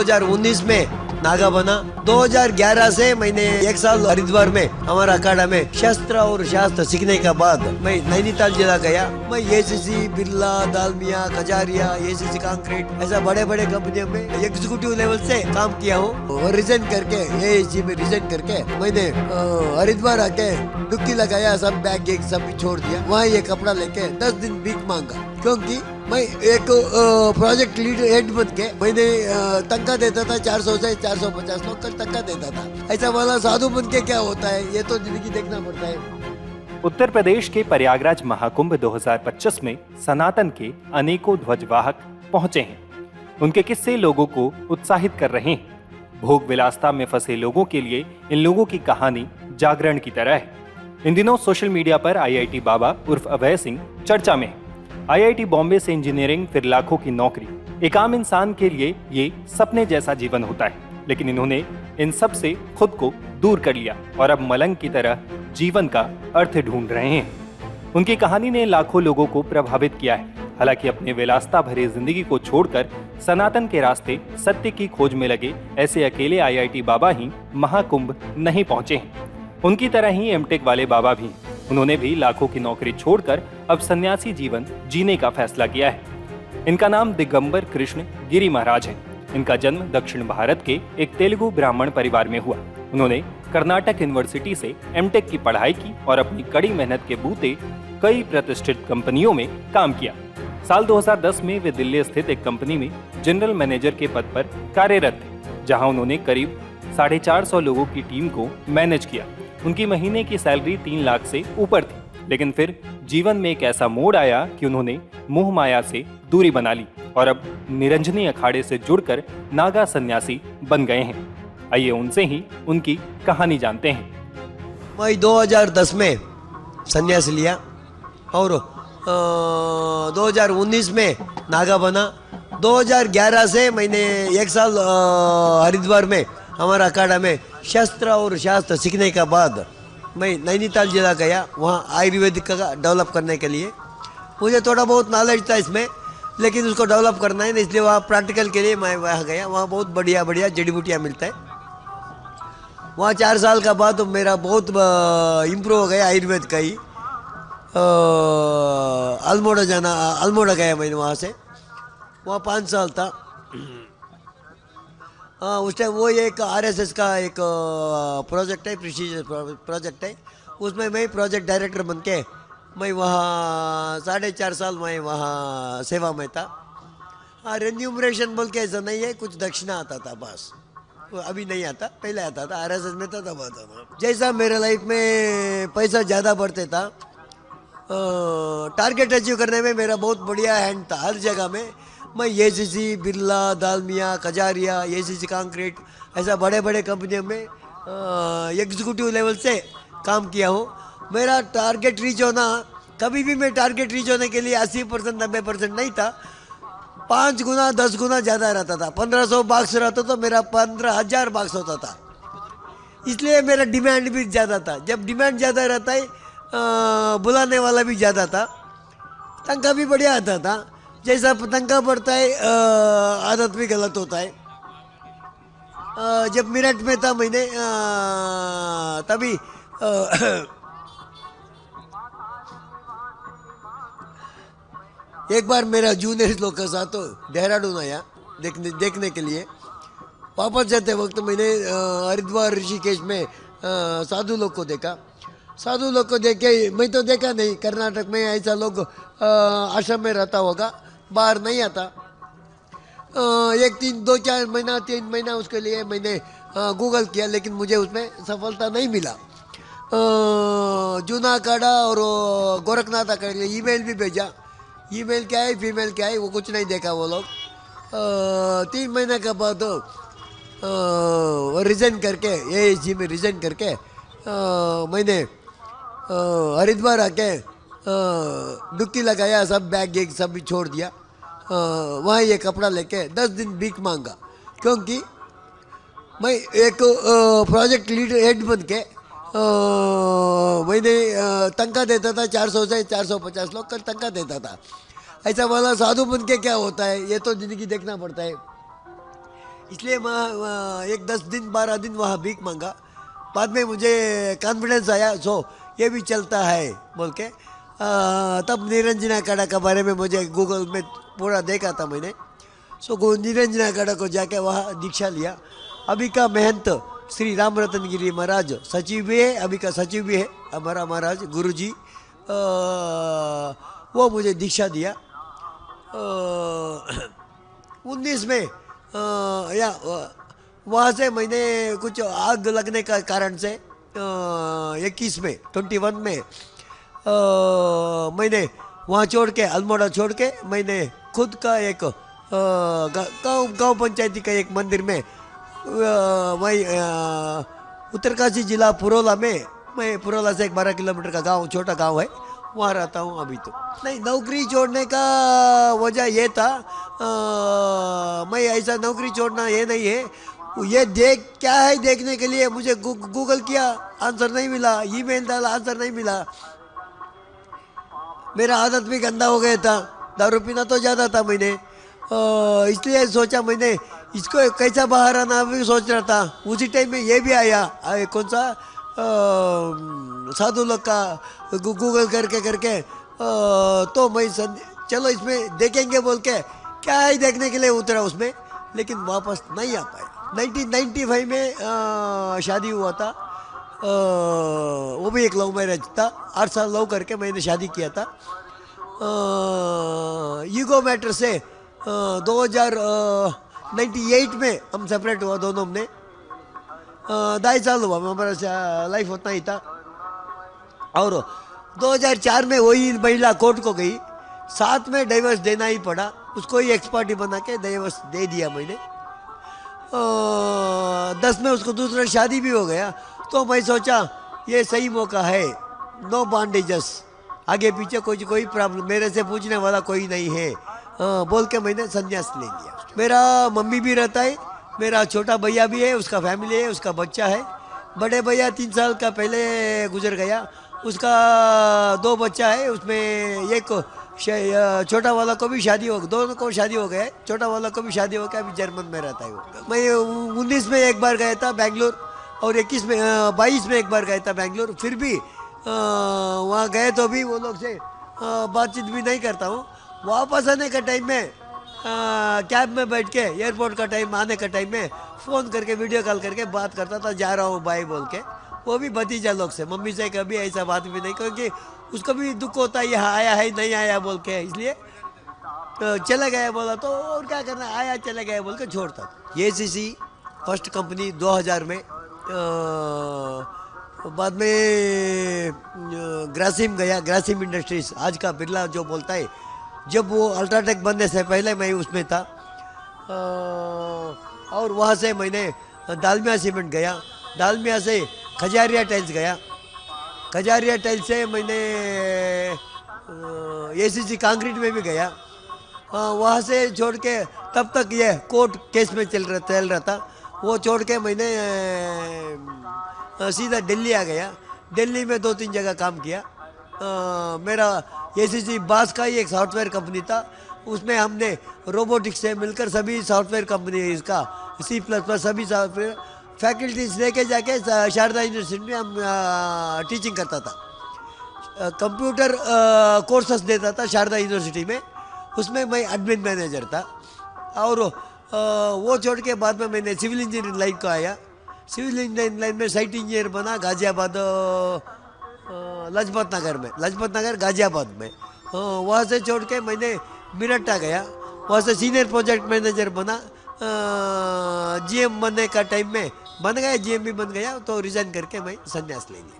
2019 में नागा बना। 2011 से मैंने 1 साल हरिद्वार में हमारा अखाड़ा में शस्त्र और शास्त्र सीखने के बाद मैं नैनीताल जिला गया। मैं ACC, Birla, Dalmia, Kajaria, ACC concrete ऐसा बड़े बड़े कंपनियों में एग्जीक्यूटिव लेवल से काम किया हूँ। और रिजाइन करके एएसजी में रिजाइन करके मैंने हरिद्वार आके डुबकी लगाया, सब बैग एक सब भी छोड़ दिया। वहाँ ये कपड़ा लेके 10 दिन भीख मांगा, क्योंकि मैं एक प्रोजेक्ट लीडर हेड बन के मैंने तनख्वाह देता था 400 से 450 लोग का तनख्वाह देता था। ऐसा वाला साधु बन के क्या होता है, ये तो जिंदगी देखना पड़ता है। उत्तर प्रदेश के प्रयागराज महाकुंभ 2025 में सनातन के अनेकों ध्वजवाहक पहुंचे हैं। उनके किस्से लोगों को उत्साहित कर रहे हैं। भोग विलासता में फंसे लोगों के लिए इन लोगों की कहानी जागरण की तरह है। इन दिनों सोशल मीडिया पर आईआईटी बाबा उर्फ अभय सिंह चर्चा में है। आईआईटी बॉम्बे से इंजीनियरिंग, फिर लाखों की नौकरी। एक आम इंसान के लिए ये सपने जैसा जीवन होता है, लेकिन इन्होंने इन सब से खुद को दूर कर लिया और अब मलंग की तरह जीवन का अर्थ ढूंढ रहे हैं। उनकी कहानी ने लाखों लोगों को प्रभावित किया है। हालांकि अपने विलासता भरे जिंदगी को छोड़कर सनातन के रास्ते सत्य की खोज में लगे ऐसे अकेले आईआईटी बाबा ही महाकुंभ नहीं पहुंचे हैं। उनकी तरह ही एमटेक वाले बाबा भी हैं। उन्होंने भी लाखों की नौकरी छोड़कर अब सन्यासी जीवन जीने का फैसला किया है। इनका नाम दिगंबर कृष्ण गिरी महाराज है। इनका जन्म दक्षिण भारत के एक तेलुगु ब्राह्मण परिवार में हुआ। उन्होंने कर्नाटक यूनिवर्सिटी से एमटेक की पढ़ाई की और अपनी कड़ी मेहनत के बूते कई प्रतिष्ठित कंपनियों में काम किया। साल 2010 में वे दिल्ली स्थित एक कंपनी में जनरल मैनेजर के पद पर कार्यरत थे, जहां उन्होंने करीब 450 लोगों की टीम को मैनेज किया। उनकी महीने की सैलरी 3 लाख से ऊपर थी, लेकिन फिर जीवन में एक ऐसा मोड़ आया कि उन्होंने मोह माया से दूरी बना ली और अब निरंजनी अखाड़े से जुड़कर नागा सन्यासी बन गए हैं। आइए उनसे ही उनकी कहानी जानते हैं। मैं 2010 में सन्यास लिया और 2019 में नागा बना। 2011 से मैंने 1 साल हरिद्वार में हमारा अखाड़ा में शस्त्र और शास्त्र सीखने के बाद मैं नैनीताल जिला गया। वहाँ आयुर्वेदिक का डेवलप करने के लिए मुझे थोड़ा बहुत नॉलेज था इसमें, लेकिन उसको डेवलप करना है, इसलिए वहाँ प्रैक्टिकल के लिए मैं वहाँ गया। वहाँ बहुत बढ़िया बढ़िया जड़ी बूटियाँ मिलता है। वहाँ 4 साल का बाद तो मेरा बहुत इम्प्रूव हो गया आयुर्वेद का ही। अल्मोड़ा गया मैंने वहाँ से। वहाँ 5 साल था। उस टाइम वो एक आरएसएस का एक प्रोजेक्ट है, प्रीसीजन प्रोजेक्ट है। उसमें मैं प्रोजेक्ट डायरेक्टर बन के मैं वहाँ 4.5 साल मैं वहाँ सेवा में था। रेन्यूमरेशन बोल के ऐसा नहीं है, कुछ दक्षिणा आता था बस। अभी नहीं आता, पहले आता था, आरएसएस में था तब आता था। जैसा मेरे लाइफ में पैसा ज़्यादा बढ़ते था, टारगेट अचीव करने में मेरा बहुत बढ़िया हैंड था। हर जगह में मैं ACC, Birla, Dalmia, Kajaria, ACC concrete ऐसा बड़े बड़े कंपनियों में एग्जीक्यूटिव लेवल से काम किया हूँ। मेरा टारगेट रीच होना, कभी भी मैं टारगेट रीच होने के लिए 80% 90% नहीं था, 5 गुना 10 गुना ज़्यादा रहता था। 1500 बॉक्स रहता तो मेरा 15,000 बॉक्स होता था। इसलिए मेरा डिमांड भी ज़्यादा था। जब डिमांड ज़्यादा रहता है, बुलाने वाला भी ज़्यादा था, तनख्वाह भी बढ़िया आता था। जैसा तनख्वाह बढ़ता है आदत भी गलत होता है। जब मेरठ में था मैंने तभी एक बार मेरा जूनियर लोग के साथ तो देहरादून आया देखने के लिए। वापस जाते वक्त मैंने हरिद्वार ऋषिकेश में साधु लोग को देखा। साधु लोग को देख के मैं तो देखा नहीं, कर्नाटक में ऐसा लोग आश्रम में रहता होगा, बाहर नहीं आता। 3 महीना उसके लिए मैंने गूगल किया, लेकिन मुझे उसमें सफलता नहीं मिला। जूना अखाड़ा और गोरखनाथ अखाड़े के लिए ईमेल भी भेजा। ईमेल क्या है फीमेल क्या है वो कुछ नहीं देखा वो लोग। 3 महीने के बाद रिजाइन करके एएसजी में रिजाइन करके मैंने हरिद्वार आके डुबकी लगाया, सब बैग एक सब भी छोड़ दिया। वहाँ ये कपड़ा लेके 10 दिन भीख मांगा, क्योंकि मैं एक प्रोजेक्ट लीडर हेड बन के मैंने तनख्वाह देता था 400 से 450 लोग का तनख्वाह देता था। ऐसा वाला साधु बन के क्या होता है, ये तो ज़िंदगी देखना पड़ता है। इसलिए मैं एक 10 दिन 12 दिन वहाँ भीख मांगा। बाद में मुझे कॉन्फिडेंस आया, सो ये भी चलता है बोल के। तब निरंजना काड़ा के बारे में मुझे गूगल में पूरा देखा था मैंने। सो निरंजना काड़ा को जाके वहाँ दीक्षा लिया। अभी का महंत श्री राम रतन गिरी महाराज सचिव भी है, अभी का सचिव भी है हमारा महाराज गुरु जी। वो मुझे दीक्षा दिया 19 में। या वहाँ से मैंने कुछ आग लगने का कारण से 21 में 21 में मैंने वहाँ छोड़ के अल्मोड़ा छोड़ के मैंने खुद का एक गांव पंचायती का एक मंदिर में वही उत्तरकाशी जिला पुरोला में, मैं पुरोला से एक 12 किलोमीटर का गांव, छोटा गांव है, वहाँ रहता हूँ अभी। तो नहीं, नौकरी छोड़ने का वजह ये था, मैं ऐसा नौकरी छोड़ना ये नहीं है, ये देख क्या है देखने के लिए मुझे गूगल किया, आंसर नहीं मिला, ईमेल डाला, आंसर नहीं मिला। मेरा आदत भी गंदा हो गया था, दारू पीना तो ज़्यादा था मैंने, इसलिए सोचा मैंने इसको कैसा बाहर आना भी सोच रहा था। उसी टाइम में ये भी आया, कौन सा साधु लोग का गूगल करके तो मैं चलो इसमें देखेंगे बोल के क्या है देखने के लिए उतरा उसमें, लेकिन वापस नहीं आ पाया। 1995 में शादी हुआ था, वो भी एक लव मैरिज था। 8 साल लव करके मैंने शादी किया था। ईगो मैटर से 2098 में हम सेपरेट हुआ दोनों ने। 2.5 साल हुआ हमारा लाइफ उतना ही था। और 2004 में वही महिला कोर्ट को गई, साथ में डाइवर्स देना ही पड़ा, उसको ही एक्सपर्टी बना के डाइवर्स दे दिया मैंने। 10 में उसको दूसरा शादी भी हो गया। तो मैं सोचा ये सही मौका है, नो बॉन्डेजेस, आगे पीछे कोई प्रॉब्लम, मेरे से पूछने वाला कोई नहीं है, बोल के मैंने संन्यास ले लिया। मेरा मम्मी भी रहता है, मेरा छोटा भैया भी है, उसका फैमिली है, उसका बच्चा है। बड़े भैया 3 साल का पहले गुजर गया, उसका 2 बच्चा है, उसमें एक छोटा वाला को भी शादी हो, दोनों को शादी हो गया, छोटा वाला को भी शादी हो गया, अभी जर्मन में रहता है वो। मैं 19 में एक बार गया था बेंगलोर, और 22 में एक बार गया था बेंगलोर। फिर भी वहाँ गए तो भी वो लोग से बातचीत भी नहीं करता हूँ। वापस आने का टाइम में कैब में बैठ के एयरपोर्ट का टाइम, आने का टाइम में फ़ोन करके वीडियो कॉल करके बात करता था, जा रहा हूँ बाय बोल के। वो भी भतीजा लोग से, मम्मी से कभी ऐसा बात भी नहीं, क्योंकि उसको भी दुख होता है यहाँ आया है नहीं आया बोल के, इसलिए चला गया बोला तो और क्या करना, आया चले गया बोल के छोड़ता। ये ACC फर्स्ट कंपनी 2000 में, बाद में ग्रासिम गया, ग्रासिम इंडस्ट्रीज, आज का बिरला जो बोलता है। जब वो अल्ट्राटेक बनने से पहले मैं उसमें था। और वहाँ से मैंने दालमिया सीमेंट गया, दालमिया से खजारिया टाइल्स गया, खजारिया टाइल्स से मैंने ACC कंक्रीट में भी गया। वहाँ से छोड़ के तब तक ये कोर्ट केस में चल रहा था, वो छोड़ के मैंने सीधा दिल्ली आ गया। दिल्ली में 2-3 जगह काम किया। मेरा ACC बास का ही एक सॉफ्टवेयर कंपनी था, उसमें हमने रोबोटिक्स से मिलकर सभी सॉफ्टवेयर कंपनी इसका C++ सभी सॉफ्टवेयर फैकल्टीज लेके जाके शारदा यूनिवर्सिटी में हम टीचिंग करता था। कंप्यूटर कोर्सेस देता था शारदा यूनिवर्सिटी में, उसमें मैं एडमिन मैनेजर था। और वो छोड़ के बाद में मैंने सिविल इंजीनियरिंग लाइन को आया। सिविल इंजीनियरिंग लाइन में साइट इंजीनियर बना, गाजियाबाद लाजपत नगर गाजियाबाद में। वहाँ से छोड़ के मैंने मेरठ आ गया, वहाँ से सीनियर प्रोजेक्ट मैनेजर बना। GM बनने का टाइम में बन गया, GM भी बन गया, तो रिज़ाइन करके मैं संन्यास ले लिया।